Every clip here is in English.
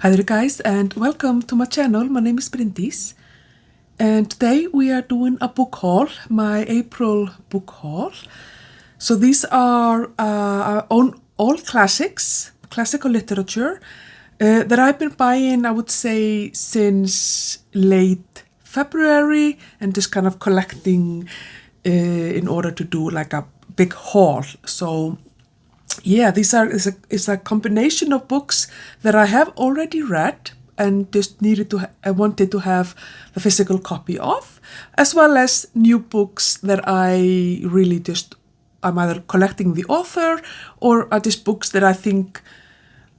Hi there guys and welcome to my channel. My name is Bryndís and today we are doing a book haul, my April book haul. So these are all classical literature that I've been buying, I would say, since late February and just kind of collecting in order to do like a big haul. So yeah, is a combination of books that I have already read and just I wanted to have the physical copy of, as well as new books that I'm either collecting the author or are just books that I think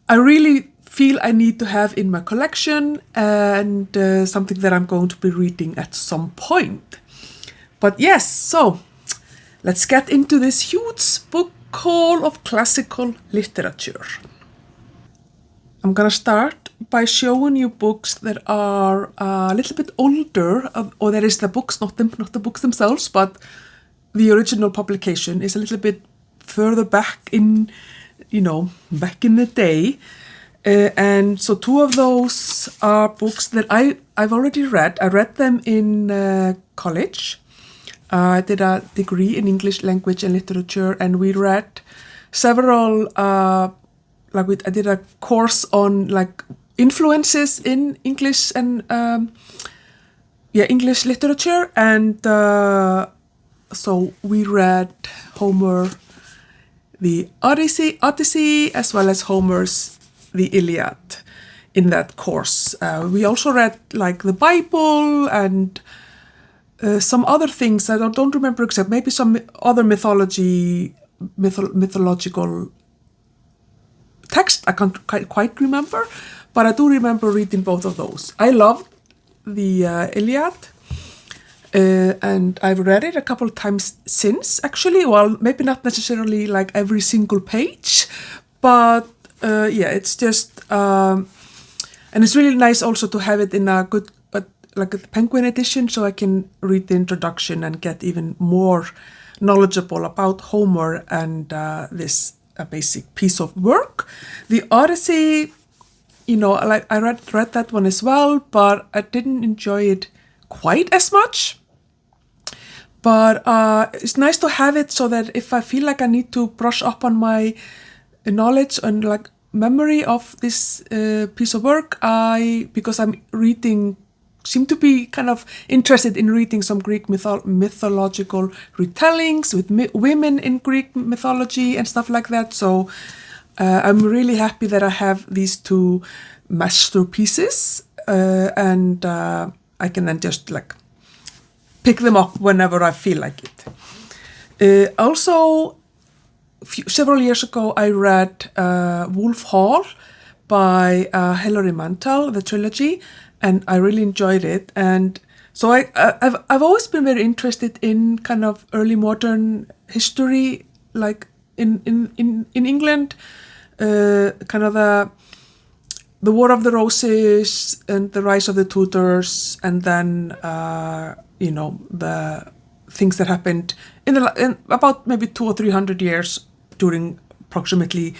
I really feel I need to have in my collection and something that I'm going to be reading at some point. But yes, so let's get into this huge book haul of classical literature. I'm gonna start by showing you books that are a little bit older, or that is the books, not the books themselves, but the original publication is a little bit further back in the day. And so two of those are books that I've already read. I read them in college. I did a degree in English language and literature, and we read several, I did a course on like influences in English and English literature, and so we read Homer, the Odyssey, as well as Homer's the Iliad in that course. We also read like the Bible and some other things I don't remember, except maybe some other mythological text I can't quite remember, but I do remember reading both of those. I loved the Iliad, and I've read it a couple of times since, actually. Well, maybe not necessarily like every single page, but it's just, and it's really nice also to have it in a good, like a Penguin edition, so I can read the introduction and get even more knowledgeable about Homer and this basic piece of work. The Odyssey, like I read that one as well, but I didn't enjoy it quite as much. But it's nice to have it so that if I feel like I need to brush up on my knowledge and like memory of this piece of work, because I'm seem to be kind of interested in reading some Greek mythological retellings with women in Greek mythology and stuff like that. So I'm really happy that I have these two masterpieces, and I can then just like pick them up whenever I feel like it. Also, several years ago, I read Wolf Hall by Hilary Mantel, the trilogy, and I really enjoyed it. And so I've always been very interested in kind of early modern history, like in England, kind of the War of the Roses and the rise of the Tudors, and then the things that happened in about maybe 200 or 300 years during approximately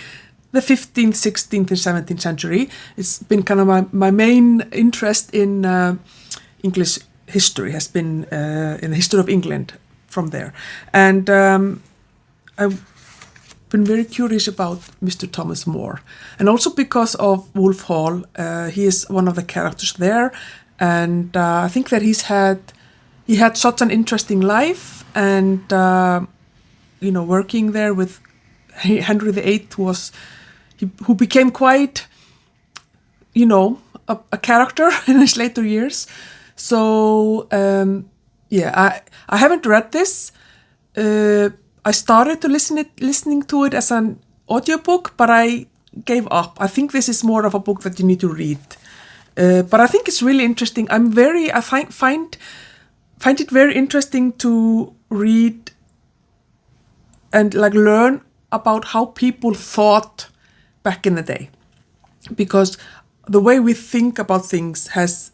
the 15th, 16th, and 17th century. It's been kind of my main interest in English history, has been in the history of England from there. And I've been very curious about Mr. Thomas More. And also because of Wolf Hall, he is one of the characters there. And I think that he had such an interesting life, and working there with Henry VIII who became quite, a character in his later years. So I haven't read this. I started to listening to it as an audiobook, but I gave up. I think this is more of a book that you need to read. But I think it's really interesting. I find it very interesting to read and like learn about how people thought back in the day, because the way we think about things has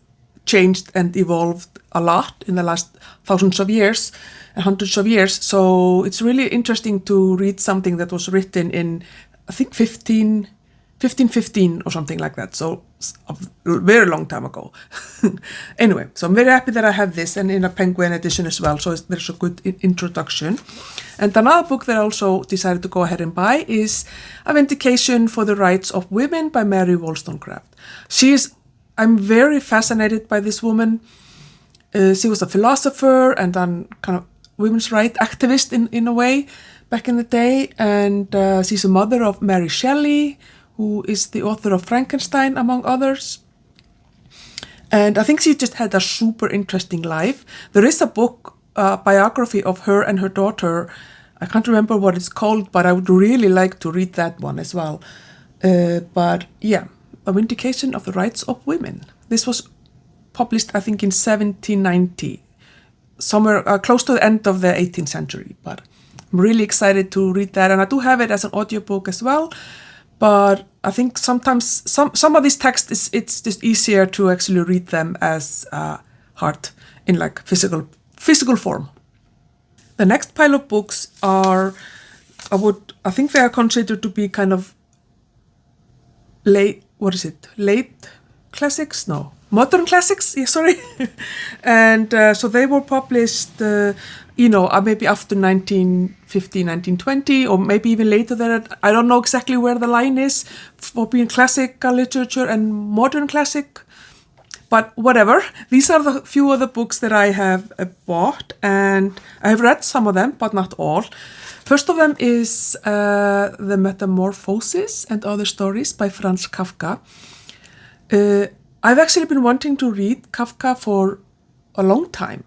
changed and evolved a lot in the last thousands of years and hundreds of years. So it's really interesting to read something that was written in, I think, 1515 or something like that. So a very long time ago. Anyway, so I'm very happy that I have this and in a Penguin edition as well. So there's a good introduction. And another book that I also decided to go ahead and buy is A Vindication for the Rights of Women by Mary Wollstonecraft. I'm very fascinated by this woman. She was a philosopher and then kind of women's rights activist in a way back in the day. And she's a mother of Mary Shelley, who is the author of Frankenstein, among others. And I think she just had a super interesting life. There is a book, biography of her and her daughter. I can't remember what it's called, but I would really like to read that one as well. But yeah, A Vindication of the Rights of Women. This was published, I think, in 1790, somewhere close to the end of the 18th century. But I'm really excited to read that. And I do have it as an audiobook as well. But I think sometimes some of these texts, it's just easier to actually read them as hard in like physical form. The next pile of books are, I think they are considered to be kind of late classics? No, modern classics, yeah, sorry. And so they were published, maybe after 1950, 1920, or maybe even later than that. I don't know exactly where the line is for being classical literature and modern classic, but whatever. These are the few of the books that I have bought, and I have read some of them, but not all. First of them is The Metamorphosis and Other Stories by Franz Kafka. I've actually been wanting to read Kafka for a long time,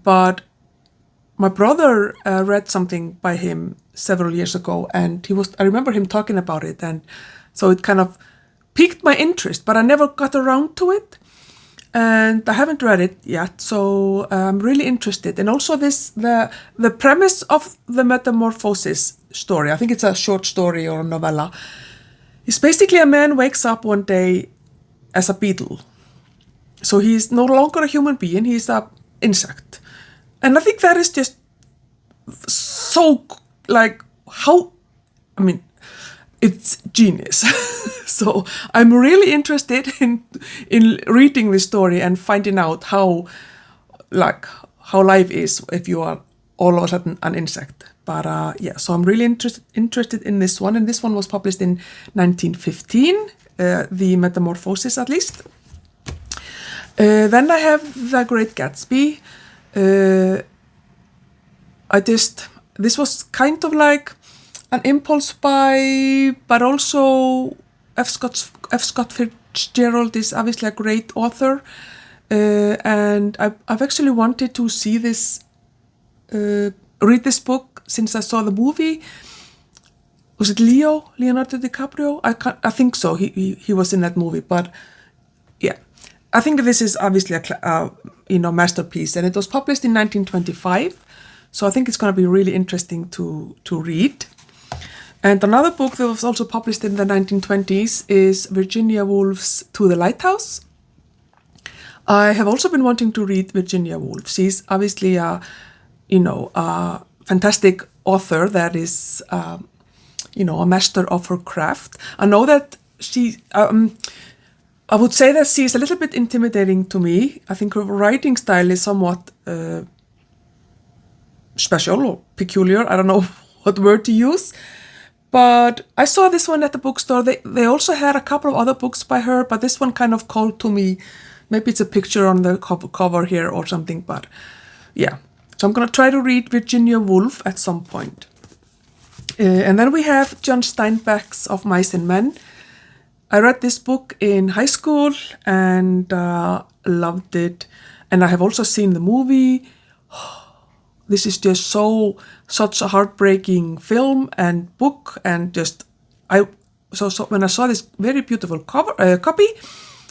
but my brother read something by him several years ago, and I remember him talking about it, and so it kind of piqued my interest, but I never got around to it, and I haven't read it yet, so I'm really interested. And also the premise of the Metamorphosis story, I think it's a short story or a novella, is basically a man wakes up one day as a beetle. So he's no longer a human being, he's an insect. And I think that is just so, it's genius. So I'm really interested in reading this story and finding out how life is if you are all of a sudden an insect. But so I'm really interested in this one. And this one was published in 1915, The Metamorphosis at least. Then I have The Great Gatsby. This was kind of like an impulse buy, but also F. Scott Fitzgerald is obviously a great author, and I've actually wanted to see this, read this book since I saw the movie. Was it Leonardo DiCaprio? I think so. He was in that movie, but yeah, I think this is obviously a masterpiece, and it was published in 1925. So I think it's going to be really interesting to read. And another book that was also published in the 1920s is Virginia Woolf's To the Lighthouse. I have also been wanting to read Virginia Woolf. She's obviously a fantastic author that is, a master of her craft. I know that I would say that she is a little bit intimidating to me. I think her writing style is somewhat special or peculiar. I don't know what word to use. But I saw this one at the bookstore. They also had a couple of other books by her, but this one kind of called to me. Maybe it's a picture on the cover here or something, but yeah. So I'm going to try to read Virginia Woolf at some point. And then we have John Steinbeck's Of Mice and Men. I read this book in high school and loved it. And I have also seen the movie. This is just such a heartbreaking film and book, and just so when I saw this very beautiful copy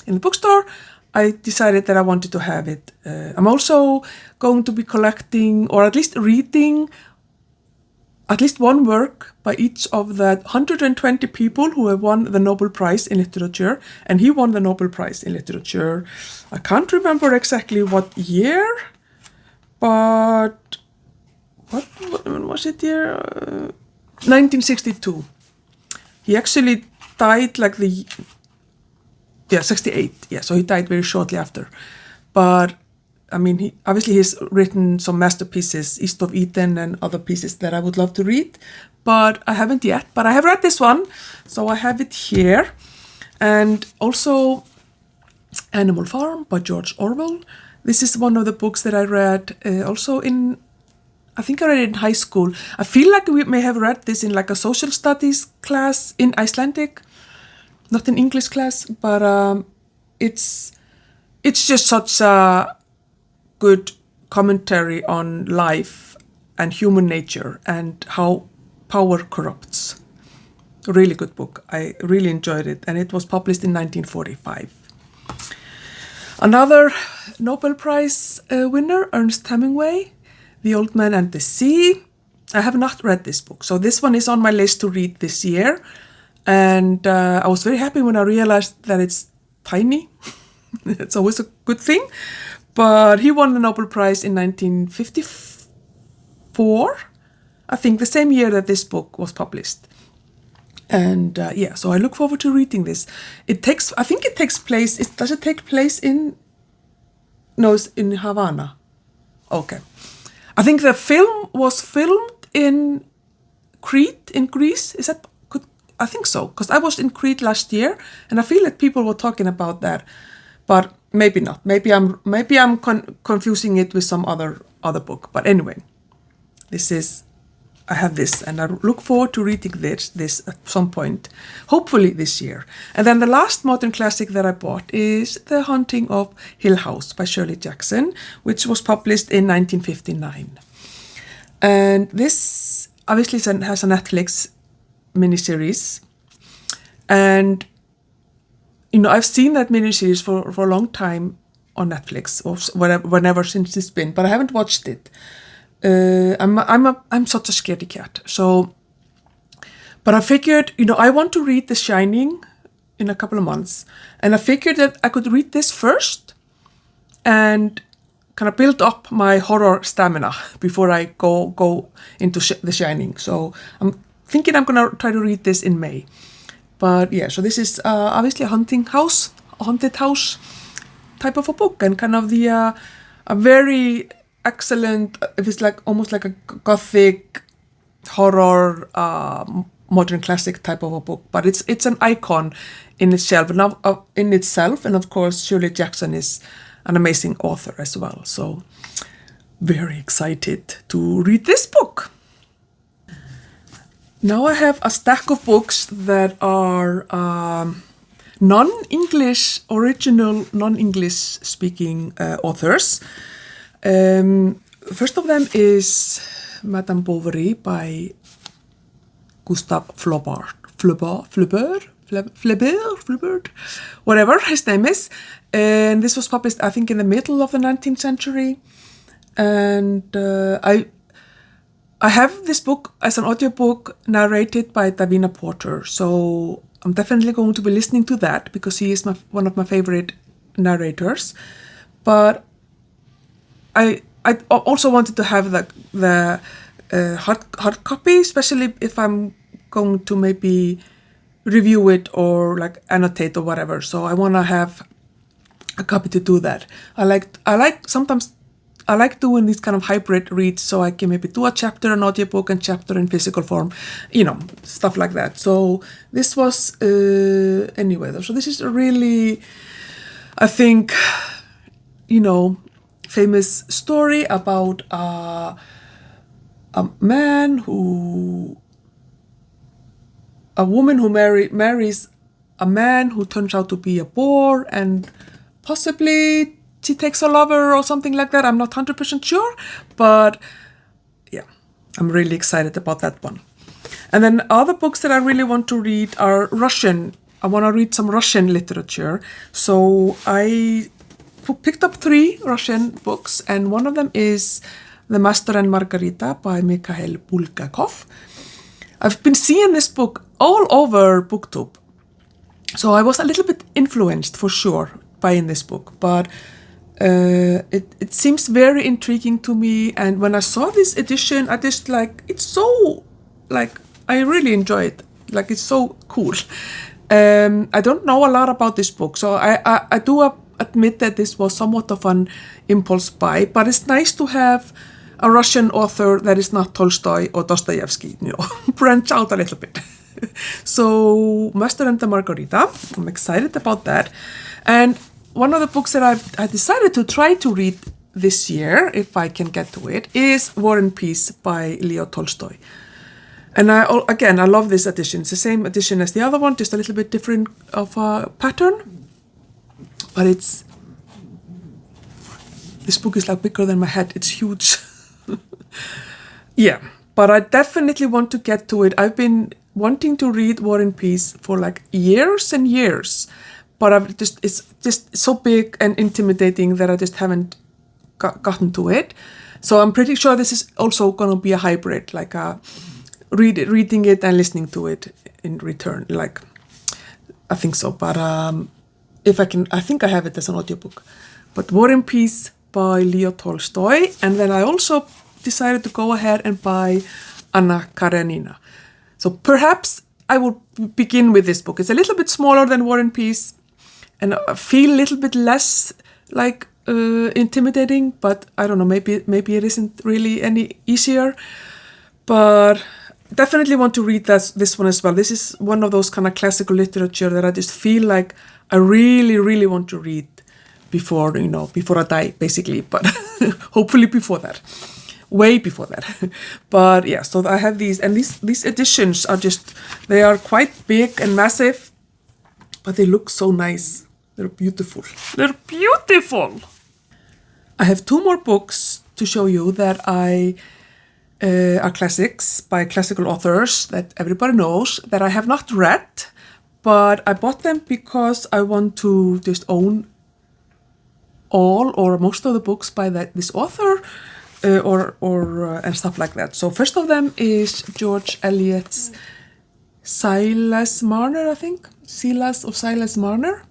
in the bookstore, I decided that I wanted to have it. I'm also going to be collecting, or at least reading, at least one work by each of the 120 people who have won the Nobel Prize in Literature, and he won the Nobel Prize in Literature. I can't remember exactly what year, but what was it year? 1962. He actually died like 68. Yeah, so he died very shortly after. But I mean, he's written some masterpieces, East of Eden and other pieces that I would love to read, but I haven't yet. But I have read this one, so I have it here. And also Animal Farm by George Orwell. This is one of the books that I read also I think I read it in high school. I feel like we may have read this in like a social studies class in Icelandic, not an English class, but it's just such a good commentary on life and human nature and how power corrupts. A really good book. I really enjoyed it, and it was published in 1945. Another Nobel Prize winner, Ernest Hemingway, The Old Man and the Sea. I have not read this book, so this one is on my list to read this year. And I was very happy when I realized that it's tiny. It's always a good thing. But he won the Nobel Prize in 1954, I think the same year that this book was published. And so I look forward to reading this. I think it takes place, does it take place it's in Havana. Okay. I think the film was filmed in Crete in Greece. I think so, because I was in Crete last year, and I feel like people were talking about that, but maybe not. Maybe I'm confusing it with some other book. But anyway, I have this, and I look forward to reading this at some point, hopefully this year. And then the last modern classic that I bought is The Haunting of Hill House by Shirley Jackson, which was published in 1959. And this obviously has a Netflix miniseries, and I've seen that miniseries for a long time on Netflix or whenever since it's been, but I haven't watched it. I'm such a scaredy cat. So, but I figured, I want to read The Shining in a couple of months, and I figured that I could read this first and kind of build up my horror stamina before I go into The Shining. So I'm thinking I'm gonna try to read this in May. But yeah, so this is obviously a haunted house type of a book, and kind of a very excellent, if it's like almost like a gothic horror modern classic type of a book, but it's an icon in itself, and of course Shirley Jackson is an amazing author as well. So very excited to read this book. Now I have a stack of books that are original non-English speaking authors. First of them is Madame Bovary by Gustave Flaubert, whatever his name is. And this was published, I think, in the middle of the 19th century. And I have this book as an audiobook narrated by Davina Porter. So I'm definitely going to be listening to that because he is one of my favorite narrators. But I also wanted to have the hard copy, especially if I'm going to maybe review it or like annotate or whatever. So I want to have a copy to do that. I like doing these kind of hybrid reads, so I can maybe do a chapter in audiobook and chapter in physical form, stuff like that. So this was anyway though. So this is a really, I think, famous story about a woman who marries a man who turns out to be a bore, and possibly she takes a lover or something like that. I'm not 100% sure, but yeah, I'm really excited about that one. And then other books that I really want to read are Russian. I want to read some Russian literature. So I picked up 3 Russian books, and one of them is The Master and Margarita by Mikhail Bulgakov. I've been seeing this book all over booktube, so I was a little bit influenced for sure buying this book, but it seems very intriguing to me. And when I saw this edition, I just I really enjoy it. Like, it's so cool. I don't know a lot about this book, so I do admit that this was somewhat of an impulse buy, but it's nice to have a Russian author that is not Tolstoy or Dostoevsky, branch out a little bit. So, Master and the Margarita, I'm excited about that. And one of the books that I decided to try to read this year, if I can get to it, is War and Peace by Leo Tolstoy. And I love this edition. It's the same edition as the other one, just a little bit different of a pattern. But this book is like bigger than my head. It's huge. Yeah, but I definitely want to get to it. I've been wanting to read War and Peace for like years and years, but it's just so big and intimidating that I just haven't gotten to it. So I'm pretty sure this is also going to be a hybrid, like reading it and listening to it in return. Like, I think so, but if I can, I think I have it as an audiobook. But War and Peace by Leo Tolstoy, and then I also decided to go ahead and buy Anna Karenina. So perhaps I will begin with this book. It's a little bit smaller than War and Peace, and I feel a little bit less like intimidating, but I don't know, maybe it isn't really any easier. But definitely want to read this one as well. This is one of those kind of classical literature that I just feel like I really, really want to read before I die, basically, but hopefully before that. Way before that. But yeah, so I have these, and these editions are they are quite big and massive, but they look so nice. They're beautiful. They're beautiful! I have 2 more books to show you that are classics by classical authors that everybody knows, that I have not read, but I bought them because I want to just own all or most of the books by this author, and stuff like that. So first of them is George Eliot's Silas Marner, I think. Silas Marner.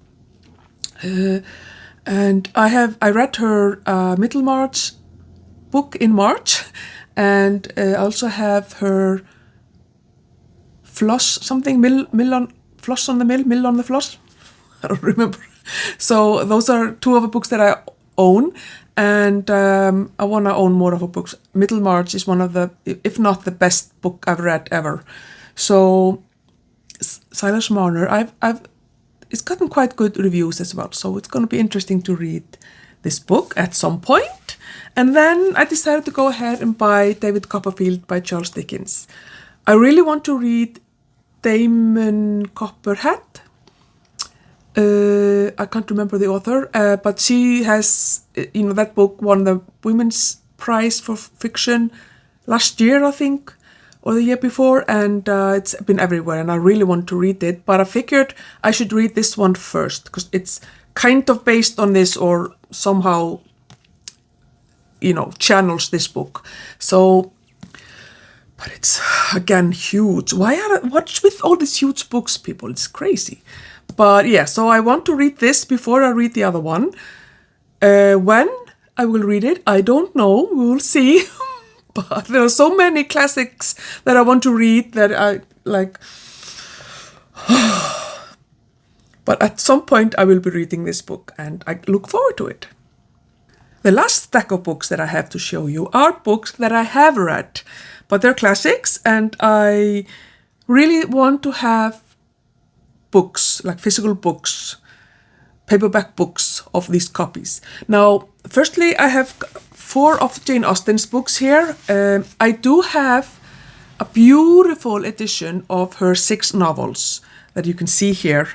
And I read her Middlemarch book in March, and I also have her Floss something, Floss on the Mill, Mill on the Floss. I don't remember. So those are 2 of the books that I own, and I want to own more of her books. Middlemarch is one of the, if not the best book I've read ever. So Silas Marner, it's gotten quite good reviews as well. So it's going to be interesting to read this book at some point. And then I decided to go ahead and buy David Copperfield by Charles Dickens. I really want to read Damon Copperhead. I can't remember the author, but she has, that book won the Women's Prize for Fiction last year, I think, or the year before, and it's been everywhere, and I really want to read it, but I figured I should read this one first, because it's kind of based on this, or somehow, channels this book. So, but it's, again, huge. What's with all these huge books, people? It's crazy. But yeah, so I want to read this before I read the other one. When I will read it, I don't know. We will see. But there are so many classics that I want to read that I like. But at some point I will be reading this book, and I look forward to it. The last stack of books that I have to show you are books that I have read, but they're classics, and I really want to have books, like physical books, paperback books of these copies. Now, firstly, I have 4 of Jane Austen's books here. I do have a beautiful edition of her 6 novels that you can see here,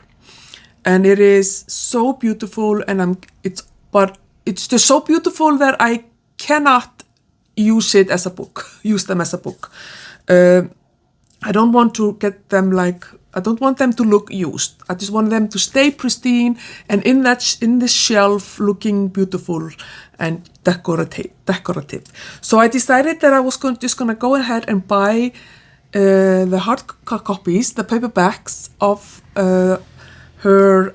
and it is so beautiful, and it's just so beautiful that I cannot use them as a book. I don't want to get them I don't want them to look used. I just want them to stay pristine and in this shelf looking beautiful and decorative. So I decided that I was just gonna go ahead and buy the hard copies, the paperbacks of her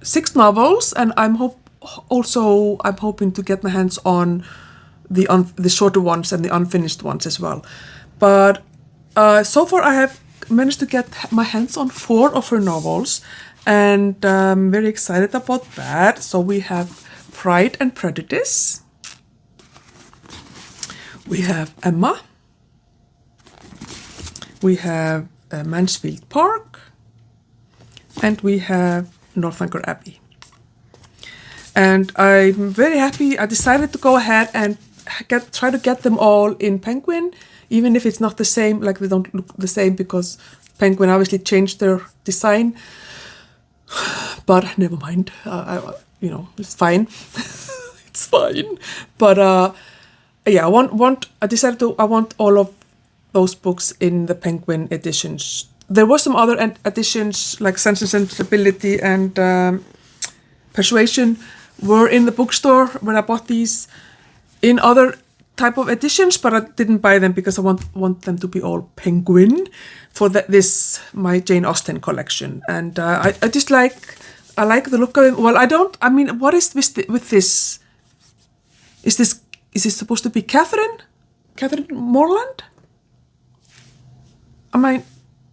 6 novels, and I'm hoping to get my hands on the shorter ones and the unfinished ones as well. But so far I have managed to get my hands on 4 of her novels, and I'm very excited about that. So we have Pride and Prejudice, we have Emma, we have Mansfield Park, and we have Northanger Abbey. And I'm very happy. I decided to go ahead and try to get them all in Penguin, even if it's not the same, like they don't look the same, because Penguin obviously changed their design. But never mind, it's fine. It's fine. But yeah, I decided I want all of those books in the Penguin editions. There were some other editions like Sense and Sensibility and Persuasion were in the bookstore when I bought these in other type of editions, but I didn't buy them because I want them to be all Penguin for my Jane Austen collection. And I like the look of it. Well, what is with this? Is this supposed to be Catherine Morland?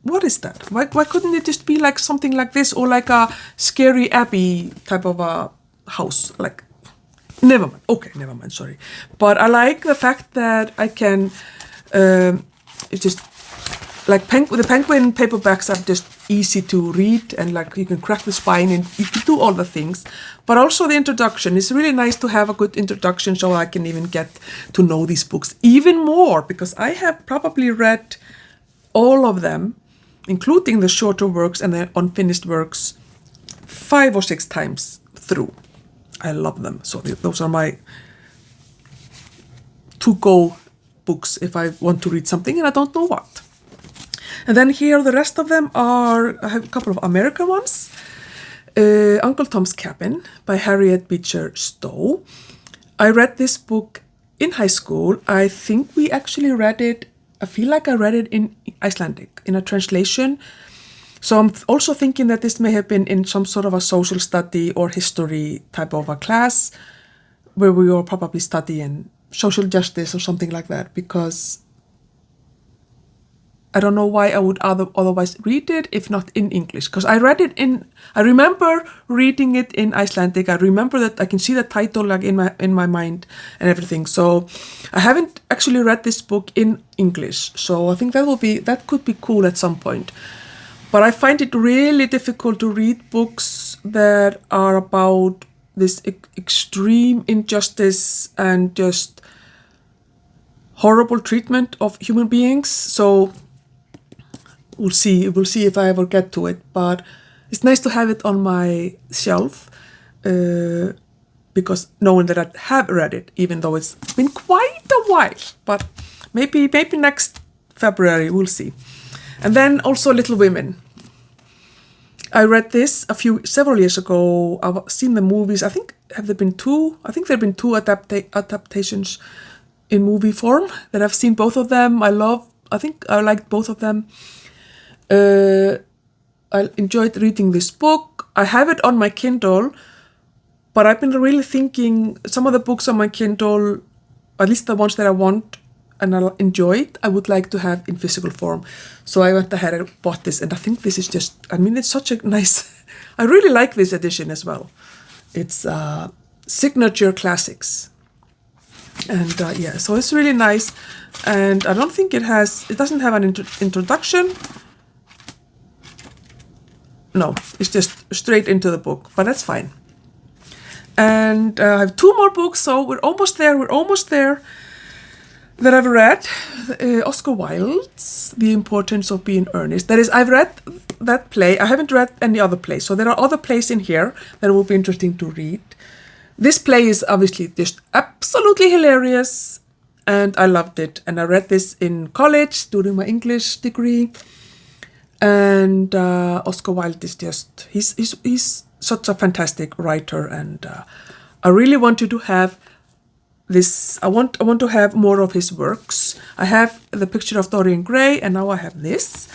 What is that? Why couldn't it just be like something like this, or like a Scary Abbey type of a house? Like, never mind. Okay, never mind. Sorry, but I like the fact that I can. It's just like the Penguin paperbacks are just easy to read, and like you can crack the spine and you can do all the things. But also the introduction is really nice to have a good introduction, so I can even get to know these books even more, because I have probably read all of them, including the shorter works and the unfinished works, 5 or 6 times through. I love them. So those are my to-go books if I want to read something and I don't know what. And then here the rest of them I have a couple of American ones. Uncle Tom's Cabin by Harriet Beecher Stowe. I read this book in high school. I think we actually read it, I feel like I read it in Icelandic, in a translation. So I'm also thinking that this may have been in some sort of a social study or history type of a class, where we were probably studying social justice or something like that, because I don't know why I would otherwise read it if not in English. Because I remember reading it in Icelandic. I remember that I can see the title like in my mind and everything. So I haven't actually read this book in English. So I think that could be cool at some point. But I find it really difficult to read books that are about this extreme injustice and just horrible treatment of human beings. So we'll see if I ever get to it. But it's nice to have it on my shelf, because knowing that I have read it, even though it's been quite a while. But maybe next February, we'll see. And then also Little Women. I read this several years ago. I've seen the movies. I think there have been 2 adaptations in movie form that I've seen, both of them. I think I liked both of them. I enjoyed reading this book. I have it on my Kindle, but I've been really thinking some of the books on my Kindle, at least the ones that I want and I enjoyed, I would like to have in physical form. So I went ahead and bought this, and I think this is just, it's such a nice, I really like this edition as well. It's Signature Classics. And so it's really nice. And I don't think it doesn't have an introduction. No, it's just straight into the book, but that's fine. And I have 2 more books, so we're almost there. That I've read. Oscar Wilde's The Importance of Being Earnest. That is, I've read that play. I haven't read any other plays, so there are other plays in here that will be interesting to read. This play is obviously just absolutely hilarious, and I loved it. And I read this in college during my English degree. And Oscar Wilde is just, he's such a fantastic writer, and I really wanted to have this. I want to have more of his works. I have The Picture of Dorian Gray, and now I have this.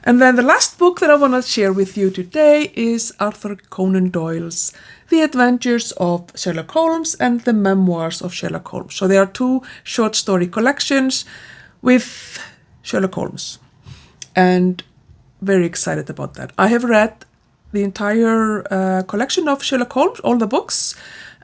And then the last book that I want to share with you today is Arthur Conan Doyle's The Adventures of Sherlock Holmes and The Memoirs of Sherlock Holmes. So there are 2 short story collections with Sherlock Holmes. And very excited about that. I have read the entire collection of Sherlock Holmes, all the books.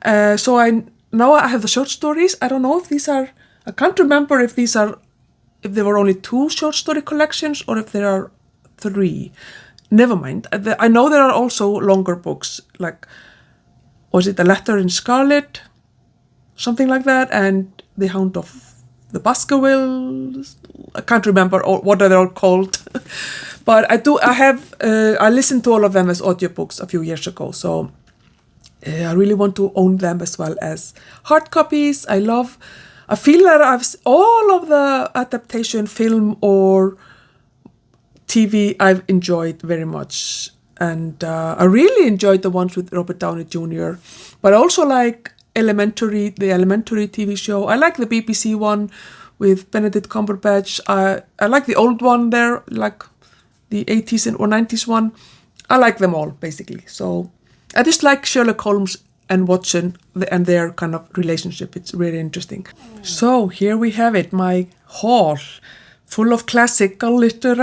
So now I have the short stories. I don't know if these are, I can't remember if there were only 2 short story collections or if there are 3. Never mind. I know there are also longer books, like, was it A Letter in Scarlet? Something like that, and The Hound of the Baskervilles. I can't remember what they're all called. But I listened to all of them as audiobooks a few years ago, so I really want to own them as well as hard copies. I feel that all of the adaptation film or TV I've enjoyed very much, and I really enjoyed the ones with Robert Downey Jr., but I also like the Elementary TV show. I like the BBC one with Benedict Cumberbatch. I like the old one there, like the 80s or 90s one. I like them all, basically. So I just like Sherlock Holmes and Watson and their kind of relationship. It's really interesting. So here we have it, my haul full of classical literature.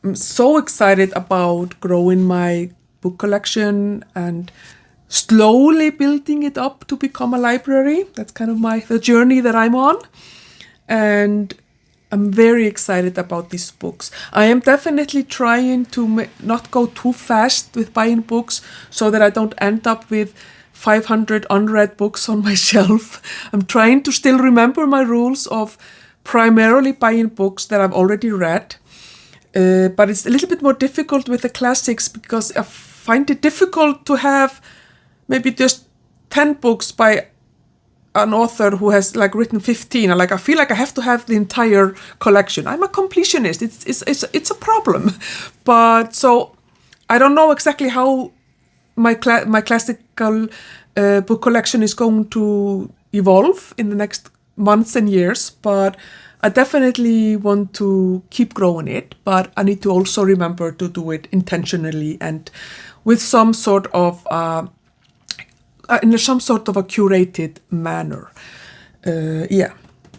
I'm so excited about growing my book collection and slowly building it up to become a library. That's kind of the journey that I'm on. And I'm very excited about these books. I am definitely trying to not go too fast with buying books so that I don't end up with 500 unread books on my shelf. I'm trying to still remember my rules of primarily buying books that I've already read. But it's a little bit more difficult with the classics because I find it difficult to have maybe just 10 books by an author who has like written 15. I feel like I have to have the entire collection. I'm a completionist. It's a problem. But so I don't know exactly how my classical book collection is going to evolve in the next months and years, but I definitely want to keep growing it, but I need to also remember to do it intentionally and with some sort of in some sort of a curated manner.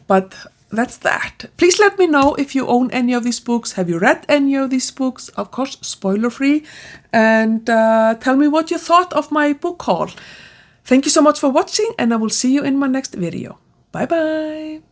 But that's that. Please let me know if you own any of these books. Have you read any of these books? Of course, spoiler free. And tell me what you thought of my book haul. Thank you so much for watching, and I will see you in my next video. Bye bye.